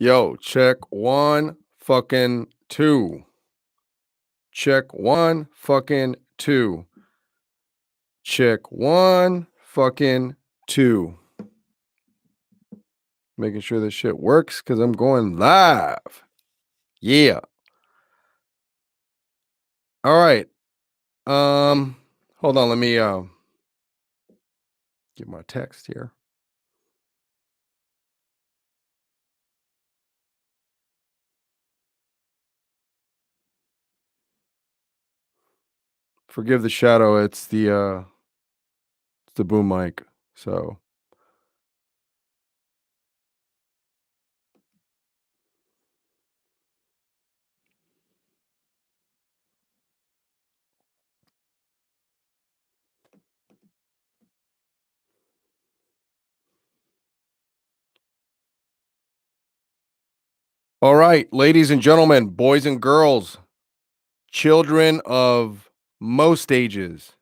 Yo, check one fucking two. Check one fucking two. Check one fucking two. Making sure this shit works because I'm going live. Yeah. All right. Hold on, let me get my text here. Forgive the shadow, it's the boom mic. So all right, ladies and gentlemen, boys and girls, children of most ages.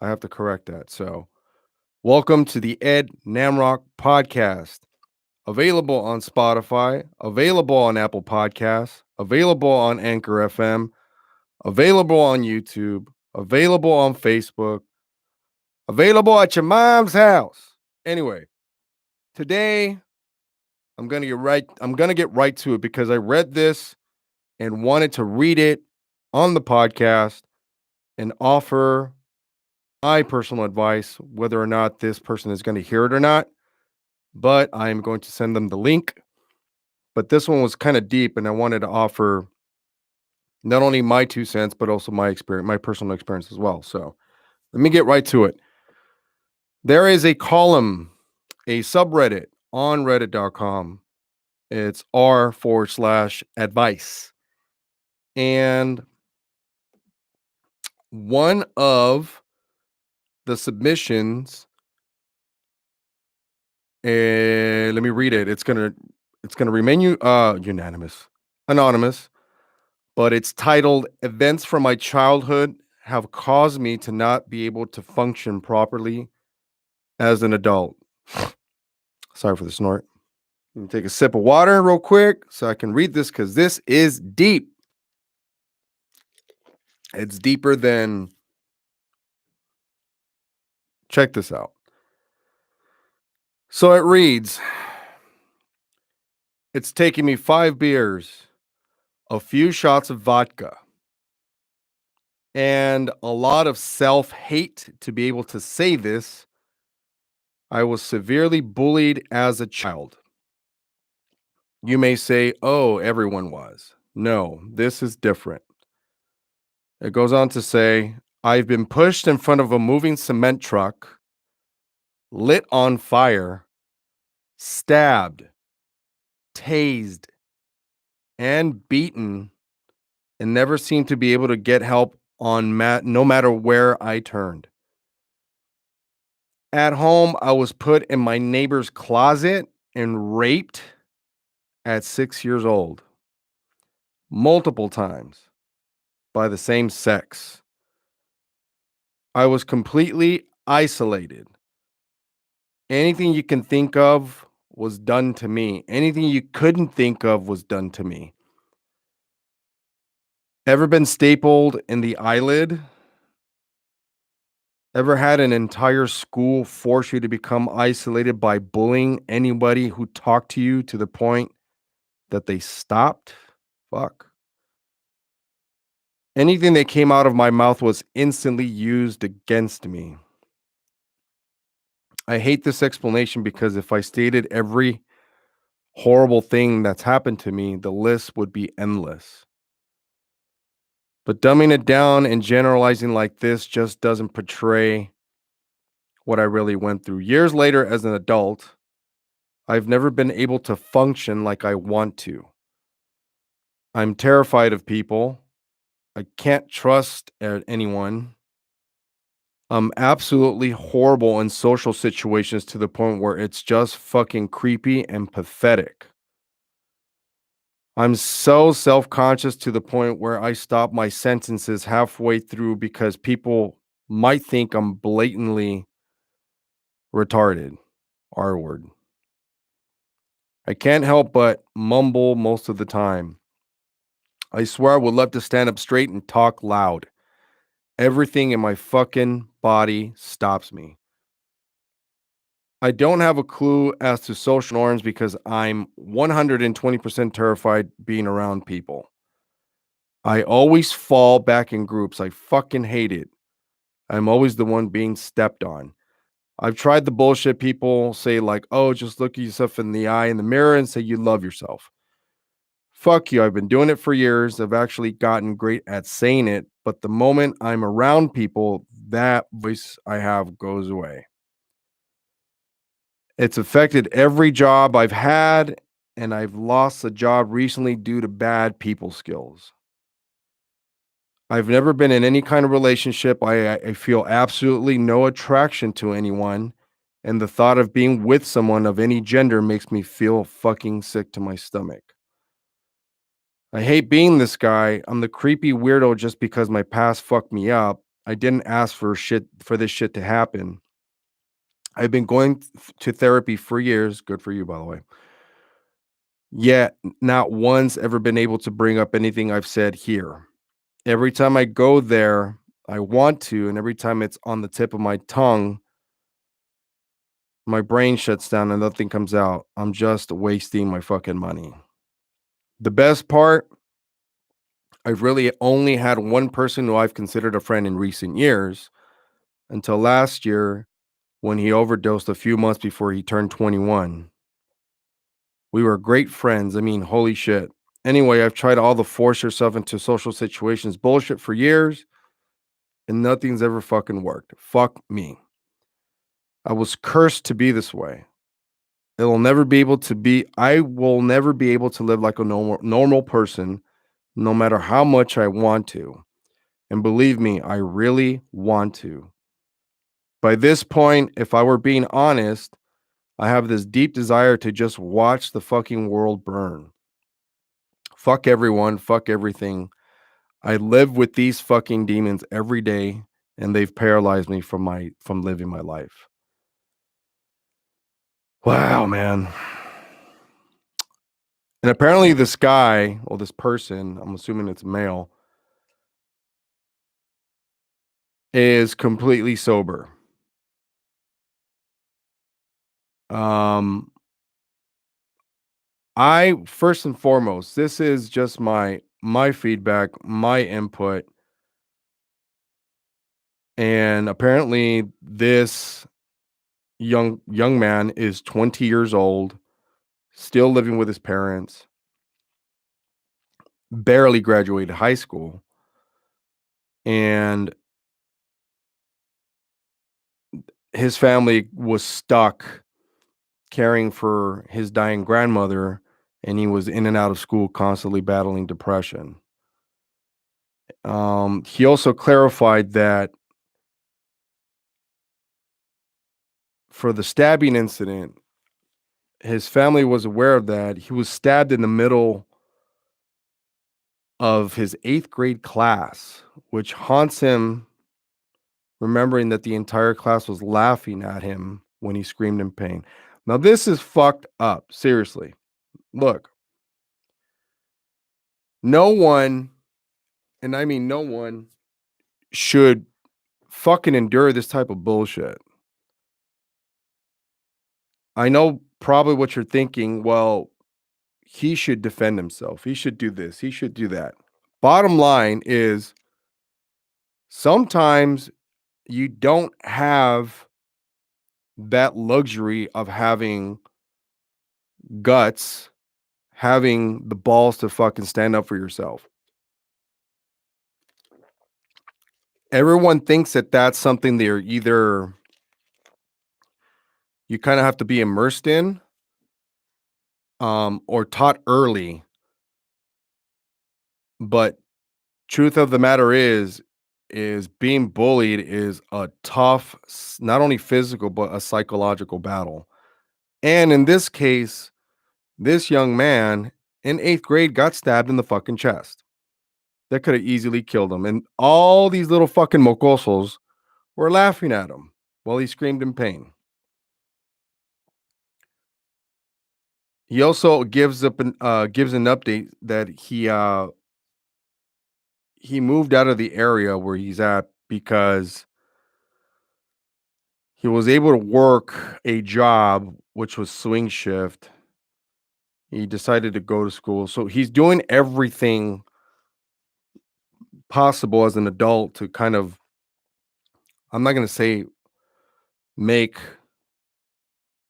I have to correct that. So welcome to the Ed Namrock podcast. Available on Spotify, available on Apple Podcasts, available on Anchor FM, available on YouTube, available on Facebook, available at your mom's house. Anyway, today I'm gonna get right to it because I read this and wanted to read it on the podcast and offer my personal advice, whether or not this person is going to hear it or not. But I'm going to send them the link. But this one was kind of deep, and I wanted to offer not only my 2 cents, but also my experience, my personal experience as well. So let me get right to it. There is a column, a subreddit on reddit.com. It's r/advice. And one of the submissions, let me read it. It's gonna remain unanimous, anonymous, but it's titled "Events from My Childhood Have Caused Me to Not Be Able to Function Properly as an Adult." Sorry for the snort. Let me take a sip of water real quick so I can read this because this is deep. It's deeper than. Check this out. So it reads, it's taken me 5 beers, a few shots of vodka, and a lot of self-hate to be able to say this. I was severely bullied as a child. You may say, oh, everyone was. No, this is different. It goes on to say, I've been pushed in front of a moving cement truck, lit on fire, stabbed, tased, and beaten, and never seemed to be able to get help on no matter where I turned. At home, I was put in my neighbor's closet and raped at 6 years old, multiple times by the same sex. I was completely isolated. Anything you can think of was done to me. Anything you couldn't think of was done to me. Ever been stapled in the eyelid? Ever had an entire school force you to become isolated by bullying anybody who talked to you to the point that they stopped? Fuck. Anything that came out of my mouth was instantly used against me. I hate this explanation because if I stated every horrible thing that's happened to me, the list would be endless. But dumbing it down and generalizing like this just doesn't portray what I really went through. Years later, as an adult, I've never been able to function like I want to. I'm terrified of people. I can't trust anyone. I'm absolutely horrible in social situations to the point where it's just fucking creepy and pathetic. I'm so self-conscious to the point where I stop my sentences halfway through because people might think I'm blatantly retarded. R word. I can't help but mumble most of the time. I swear I would love to stand up straight and talk loud. Everything in my fucking body stops me. I don't have a clue as to social norms because I'm 120% terrified being around people. I always fall back in groups. I fucking hate it. I'm always the one being stepped on. I've tried the bullshit people say, like, oh, just look at yourself in the eye in the mirror and say you love yourself. Fuck you. I've been doing it for years. I've actually gotten great at saying it. But the moment I'm around people, that voice I have goes away. It's affected every job I've had, and I've lost a job recently due to bad people skills. I've never been in any kind of relationship. I feel absolutely no attraction to anyone, and the thought of being with someone of any gender makes me feel fucking sick to my stomach. I hate being this guy. I'm the creepy weirdo just because my past fucked me up. I didn't ask for this shit to happen. I've been going to therapy for years. Good for you, by the way. Yet, not once ever been able to bring up anything I've said here. Every time I go there, I want to, and every time it's on the tip of my tongue, my brain shuts down and nothing comes out. I'm just wasting my fucking money. The best part, I've really only had one person who I've considered a friend in recent years until last year when he overdosed a few months before he turned 21. We were great friends. I mean, holy shit. Anyway, I've tried all the force yourself into social situations bullshit for years, and nothing's ever fucking worked. Fuck me. I was cursed to be this way. I will never be able to live like a normal person, no matter how much I want to. And believe me, I really want to. By this point, if I were being honest, I have this deep desire to just watch the fucking world burn. Fuck everyone, fuck everything. I live with these fucking demons every day, and they've paralyzed me from living my life. Wow, man. And apparently this guy, or this person, I'm assuming it's male, is completely sober. Um, I first and foremost, this is just my feedback, my input, and apparently this young man is 20 years old, still living with his parents, barely graduated high school, and his family was stuck caring for his dying grandmother, and he was in and out of school constantly battling depression. He also clarified that for the stabbing incident, his family was aware of that. He was stabbed in the middle of his 8th grade class, which haunts him, remembering that the entire class was laughing at him when he screamed in pain. Now, this is fucked up. Seriously. Look, no one, and I mean no one, should fucking endure this type of bullshit. I know probably what you're thinking. Well, he should defend himself. He should do this. He should do that. Bottom line is sometimes you don't have that luxury of having guts, having the balls to fucking stand up for yourself. Everyone thinks that that's something they're either you kind of have to be immersed in or taught early. But truth of the matter is being bullied is a tough not only physical but a psychological battle. And in this case, this young man in 8th grade got stabbed in the fucking chest. That could have easily killed him. And all these little fucking mocosos were laughing at him while he screamed in pain. He also gives an update that he moved out of the area where he's at because he was able to work a job which was swing shift. He decided to go to school. So he's doing everything possible as an adult to kind of, I'm not going to say make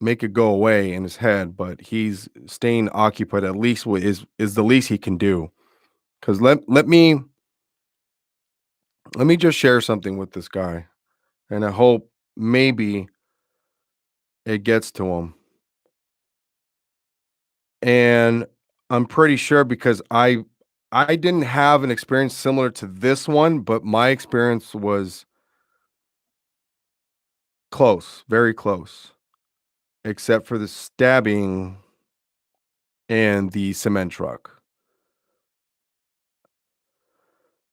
make it go away in his head, but he's staying occupied at least what is the least he can do. Cuz let me just share something with this guy, and I hope maybe it gets to him. And I'm pretty sure because I didn't have an experience similar to this one, but my experience was close, very close, except for the stabbing and the cement truck.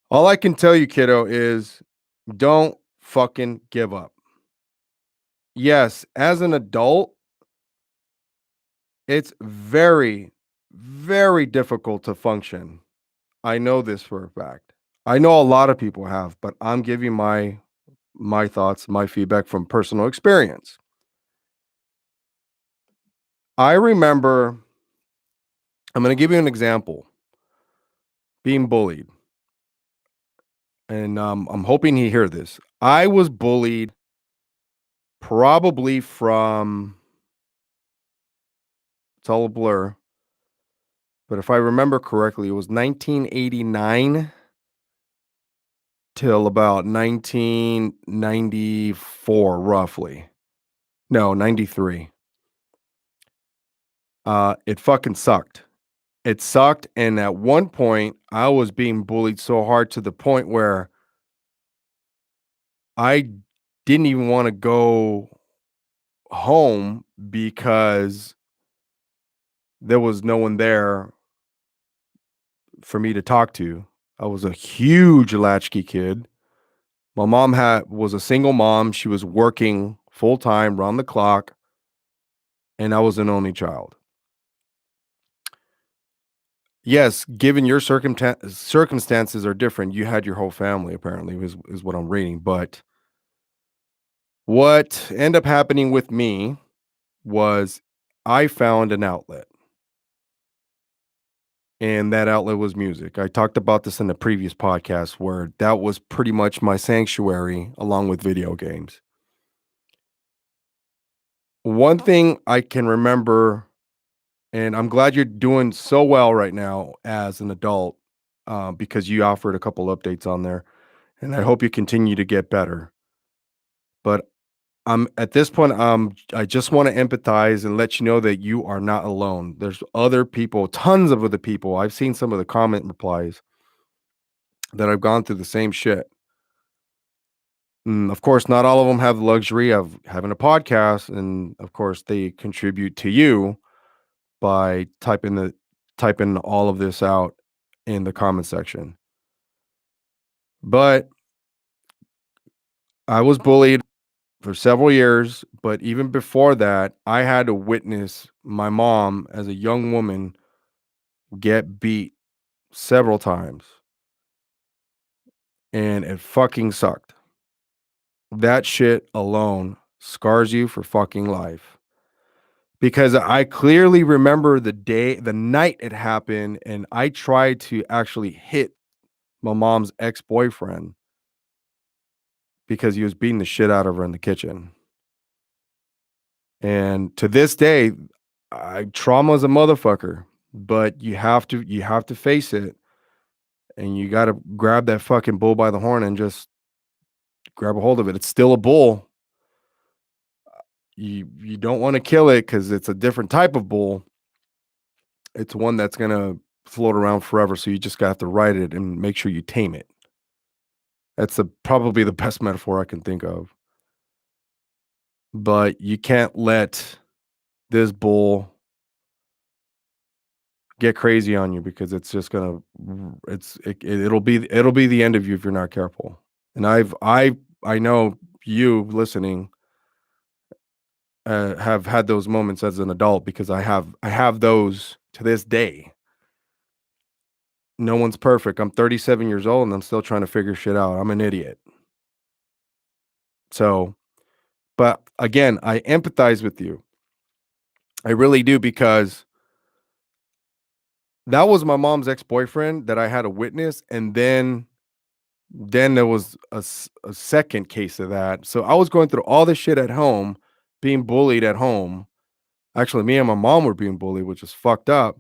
All I can tell you, kiddo, is don't fucking give up. Yes, as an adult, it's very, very difficult to function. I know this for a fact. I know a lot of people have, but I'm giving my thoughts, my feedback from personal experience. I remember, I'm going to give you an example, being bullied. And I'm hoping he hear this. I was bullied probably from, it's all a blur, but if I remember correctly, it was 1989 till about 1994, roughly. No, 93. It fucking sucked. It sucked. And at one point, I was being bullied so hard to the point where I didn't even want to go home because there was no one there for me to talk to. I was a huge latchkey kid. My mom was a single mom. She was working full time, round the clock, and I was an only child. Yes, given your circumstances are different. You had your whole family, apparently, is what I'm reading. But what ended up happening with me was I found an outlet, and that outlet was music. I talked about this in the previous podcast where that was pretty much my sanctuary along with video games. One thing I can remember, and I'm glad you're doing so well right now as an adult, because you offered a couple updates on there, and I hope you continue to get better. But at this point, I just want to empathize and let you know that you are not alone. There's other people, tons of other people. I've seen some of the comment replies that I've gone through the same shit. Of course, not all of them have the luxury of having a podcast, and of course, they contribute to you by typing all of this out in the comment section. But I was bullied for several years, but even before that, I had to witness my mom as a young woman get beat several times, and it fucking sucked. That shit alone scars you for fucking life. Because I clearly remember the night it happened, and I tried to actually hit my mom's ex-boyfriend because he was beating the shit out of her in the kitchen. And to this day, trauma is a motherfucker, but you have to face it, and you got to grab that fucking bull by the horn and just grab a hold of it. It's still a bull. You don't want to kill it because it's a different type of bull. It's one that's gonna float around forever. So you just got to ride it and make sure you tame it. That's probably the best metaphor I can think of. But you can't let this bull get crazy on you because it's just gonna it'll be the end of you if you're not careful. And I know you listening have had those moments as an adult because I have those to this day. No one's perfect. I'm 37 years old and I'm still trying to figure shit out. I'm an idiot. So, but again, I empathize with you. I really do because that was my mom's ex-boyfriend that I had to witness, and then there was a second case of that. So I was going through all this shit at home, being bullied at home. Actually, me and my mom were being bullied, which was fucked up.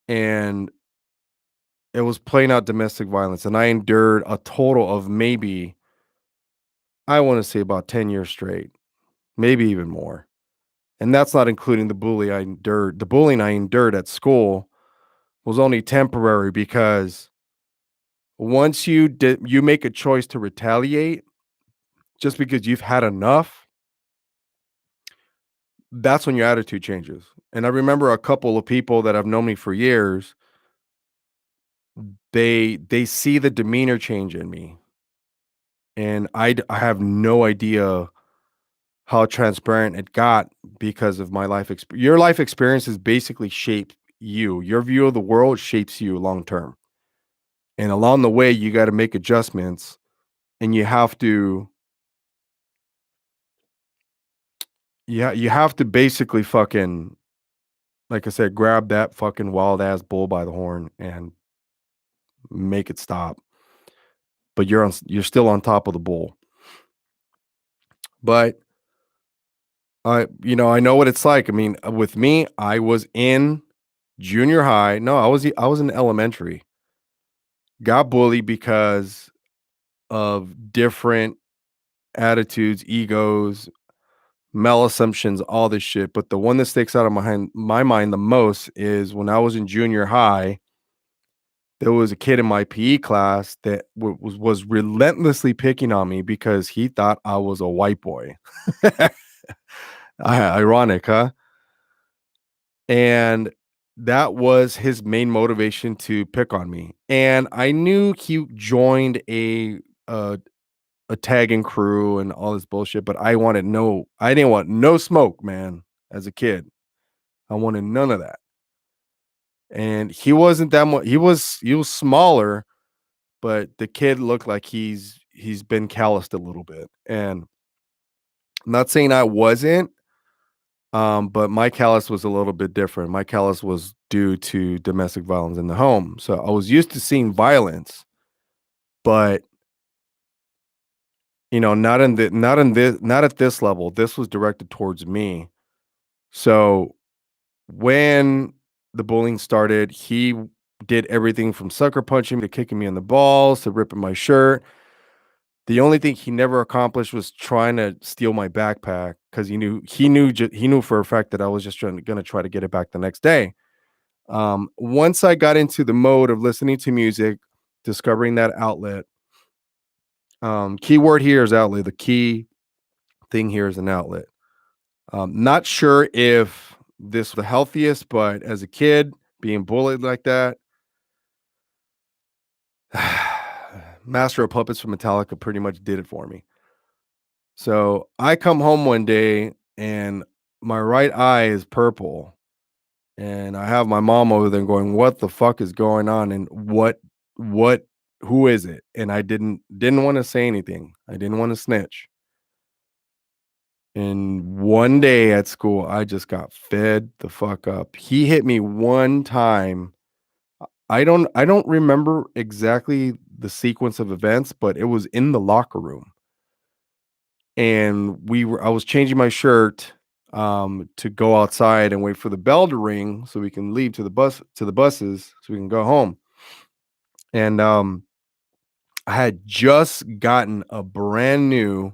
And it was playing out domestic violence. And I endured a total of maybe, I want to say about 10 years straight, maybe even more. And that's not including the bully I endured. The bullying I endured at school was only temporary because once you make a choice to retaliate just because you've had enough, that's when your attitude changes. And I remember a couple of people that have known me for years, they see the demeanor change in me, and I have no idea how transparent it got because of my your life experiences basically shape you. Your view of the world shapes you long term. And along the way, you gotta make adjustments, and you have to basically fucking, like I said, grab that fucking wild ass bull by the horn and make it stop. But you're still on top of the bull. But I know what it's like. I mean, with me, I was in junior high. No, I was in elementary. Got bullied because of different attitudes, egos, malassumptions, all this shit. But the one that sticks out of my mind the most is when I was in junior high. There was a kid in my PE class that was relentlessly picking on me because he thought I was a white boy. Ironic, huh? And that was his main motivation to pick on me. And I knew he joined a a tagging crew and all this bullshit, but I didn't want no smoke, man, as a kid. I wanted none of that. And he wasn't that much he was smaller, but the kid looked like he's been calloused a little bit. And I'm not saying I wasn't, but my callus was a little bit different. My callus was due to domestic violence in the home. So I was used to seeing violence, but not at this level. This was directed towards me. So when the bullying started, he did everything from sucker punching to kicking me in the balls to ripping my shirt. The only thing he never accomplished was trying to steal my backpack because he knew for a fact that I was just gonna try to get it back the next day. Once I got into the mode of listening to music, discovering that outlet, keyword here is outlet. The key thing here is an outlet. Not sure if this was the healthiest, but as a kid, being bullied like that, Master of Puppets from Metallica pretty much did it for me. So I come home one day and my right eye is purple. And I have my mom over there going, "What the fuck is going on? And what who is it?" And I didn't want to say anything. I didn't want to snitch. And one day at school, I just got fed the fuck up. He hit me one time. I don't remember exactly the sequence of events, but it was in the locker room. And I was changing my shirt to go outside and wait for the bell to ring so we can leave to the buses so we can go home. And I had just gotten a brand new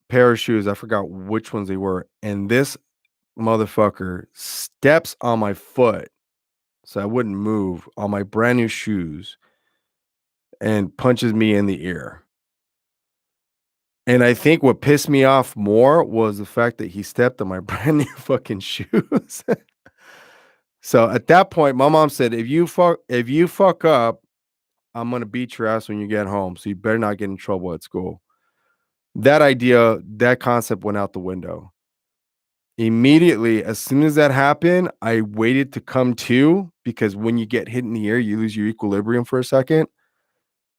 pair of shoes. I forgot which ones they were. And this motherfucker steps on my foot so I wouldn't move on my brand new shoes and punches me in the ear. And I think what pissed me off more was the fact that he stepped on my brand new fucking shoes. So at that point, my mom said, if you fuck up, I'm gonna beat your ass when you get home. So you better not get in trouble at school." That idea, that concept went out the window. Immediately, as soon as that happened, I waited to come to, because when you get hit in the air, you lose your equilibrium for a second,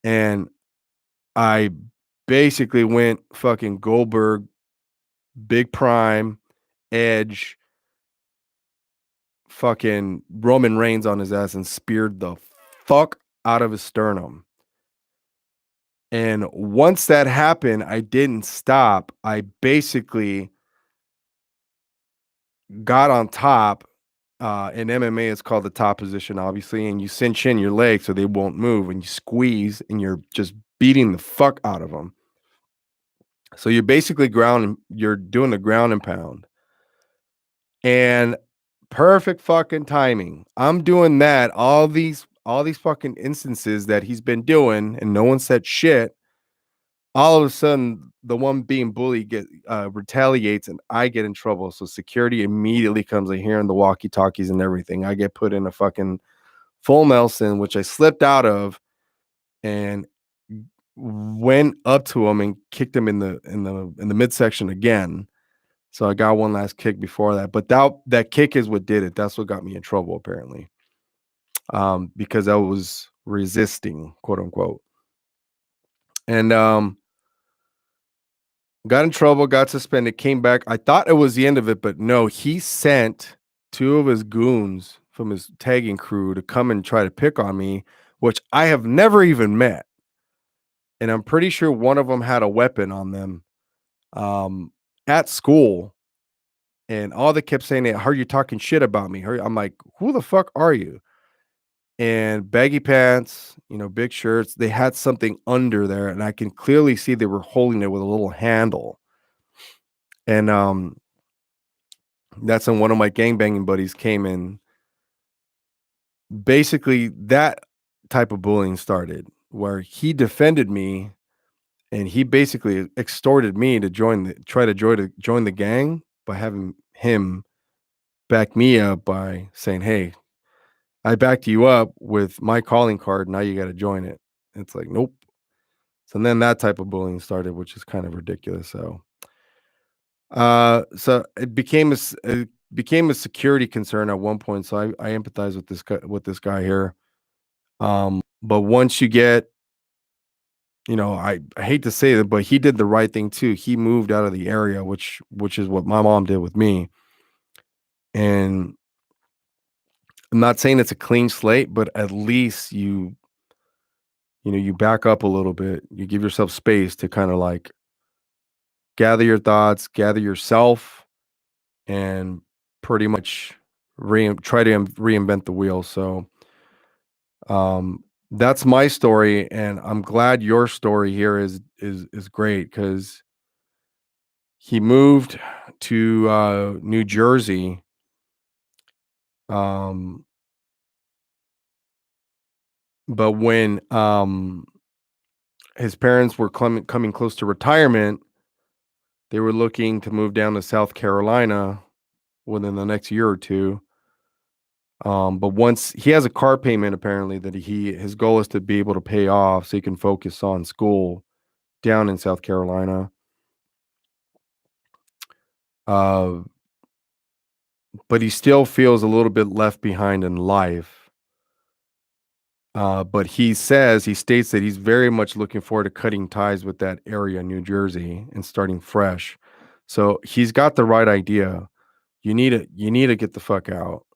and I basically went fucking Goldberg, Big Prime, Edge, fucking Roman Reigns on his ass and speared the fuck out of his sternum. And once that happened, I didn't stop. I basically got on top. In MMA, it's called the top position, obviously, and you cinch in your legs so they won't move, and you squeeze, and you're just beating the fuck out of them. So you're basically you're doing the ground and pound. And perfect fucking timing. I'm doing that. All these fucking instances that he's been doing, and no one said shit. All of a sudden, the one being bullied retaliates, and I get in trouble. So security immediately comes. I hear in the walkie talkies and everything. I get put in a fucking full Nelson, which I slipped out of, and went up to him and kicked him in the midsection again. So I got one last kick before that, but that kick is what did it. That's what got me in trouble, apparently, because I was resisting, quote unquote, and got in trouble, got suspended, came back. I thought it was the end of it, but no, he sent two of his goons from his tagging crew to come and try to pick on me, which I have never even met, and I'm pretty sure one of them had a weapon on them at school. And all they kept saying, "I heard you talking shit about me." I'm like, "Who the fuck are you?" And baggy pants, big shirts. They had something under there, and I can clearly see they were holding it with a little handle. And that's when one of my gangbanging buddies came in. Basically, that type of bullying started where he defended me, and he basically extorted me to try to join the gang by having him back me up by saying, "Hey, I backed you up with my calling card. Now you got to join it." It's like, nope. So then that type of bullying started, which is kind of ridiculous. So it became a security concern at one point. So I empathize with this guy here. But once you get, I hate to say it, but he did the right thing too. He moved out of the area, which is what my mom did with me. And I'm not saying it's a clean slate, but at least you back up a little bit. You give yourself space to kind of like gather your thoughts, gather yourself, and pretty much try to reinvent the wheel. So that's my story, and I'm glad your story here is great, because he moved to New Jersey. Um, but when his parents were coming close to retirement, they were looking to move down to South Carolina within the next year or two. But once he has a car payment, apparently, that his goal is to be able to pay off so he can focus on school down in South Carolina. Uh, but he still feels a little bit left behind in life. But he states that he's very much looking forward to cutting ties with that area, New Jersey, and starting fresh. So he's got the right idea. You need to get the fuck out.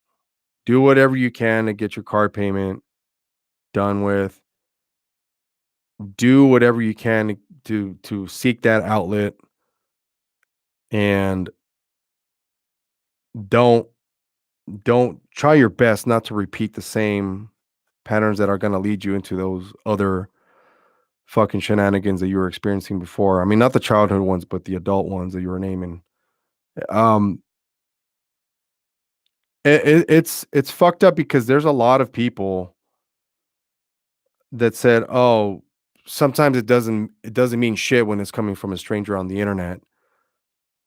Do whatever you can to get your car payment done with. Do whatever you can to seek that outlet, and don't don't try your best not to repeat the same patterns that are going to lead you into those other fucking shenanigans that you were experiencing before. I mean, not the childhood ones, but the adult ones that you were naming. Um, it's fucked up because there's a lot of people that said, "Oh, sometimes it doesn't mean shit when it's coming from a stranger on the internet,"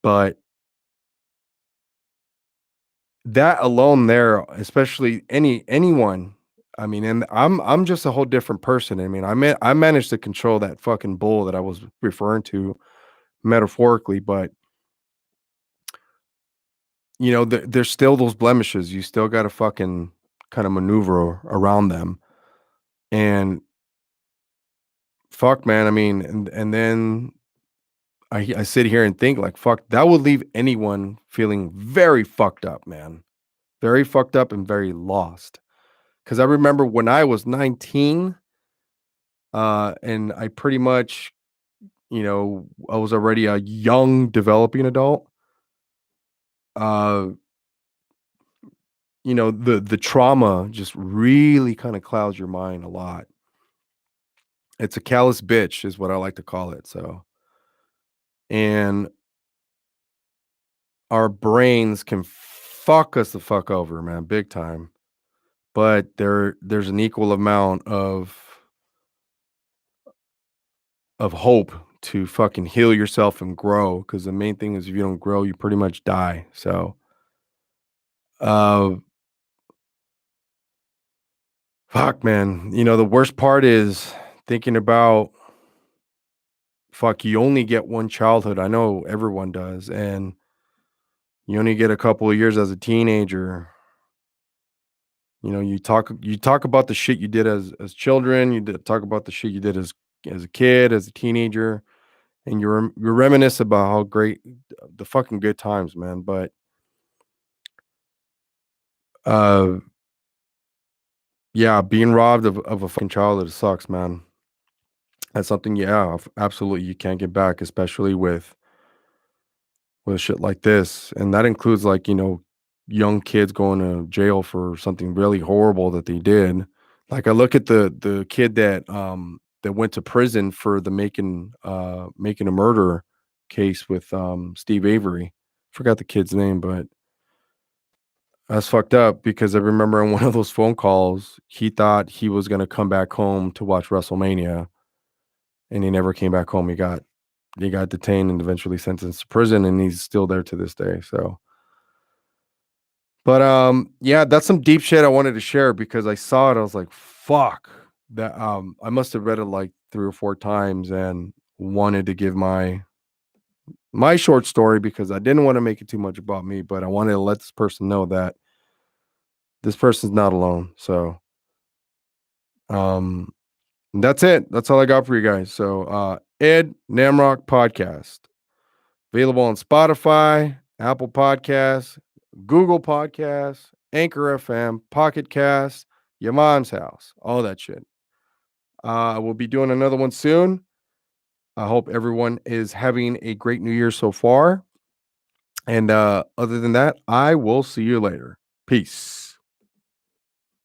but that alone there, especially anyone, I mean, and I'm just a whole different person. I mean, I managed to control that fucking bull that I was referring to metaphorically, but there's still those blemishes. You still got to fucking kind of maneuver around them. And fuck, man. I mean, and then I sit here and think like, fuck, that would leave anyone feeling very fucked up, man. Very fucked up and very lost. Because I remember when I was 19, and I pretty much, I was already a young developing adult. Uh, the trauma just really kind of clouds your mind a lot. It's a callous bitch, is what I like to call it. So, and our brains can fuck us the fuck over, man, big time. But there's an equal amount of hope to fucking heal yourself and grow. Because the main thing is, if you don't grow, you pretty much die. So, uh, fuck, man. The worst part is thinking about, fuck, you only get one childhood. I know everyone does, and you only get a couple of years as a teenager. You talk about the shit you did as children. Talk about the shit you did as a kid, as a teenager, and you reminisce about how great the fucking good times, man. But uh, yeah, being robbed of a fucking childhood sucks, man. That's something, yeah, absolutely you can't get back, especially with shit like this. And that includes, like, young kids going to jail for something really horrible that they did. Like, I look at the kid that went to prison for the making a murder case with Steve Avery. Forgot the kid's name, but that's fucked up because I remember in one of those phone calls, he thought he was gonna come back home to watch WrestleMania, and he never came back home. He got detained and eventually sentenced to prison, and he's still there to this day. So, but yeah, that's some deep shit I wanted to share because I saw it. I was like, fuck. That I must have read it like 3 or 4 times and wanted to give my short story because I didn't want to make it too much about me, but I wanted to let this person know that this person's not alone. So um that's it. That's all I got for you guys. So Ed Namrock Podcast. Available on Spotify, Apple Podcasts, Google Podcasts, Anchor FM, Pocket Cast, your mom's house, all that shit. We'll be doing another one soon. I hope everyone is having a great new year so far. And other than that, I will see you later. Peace.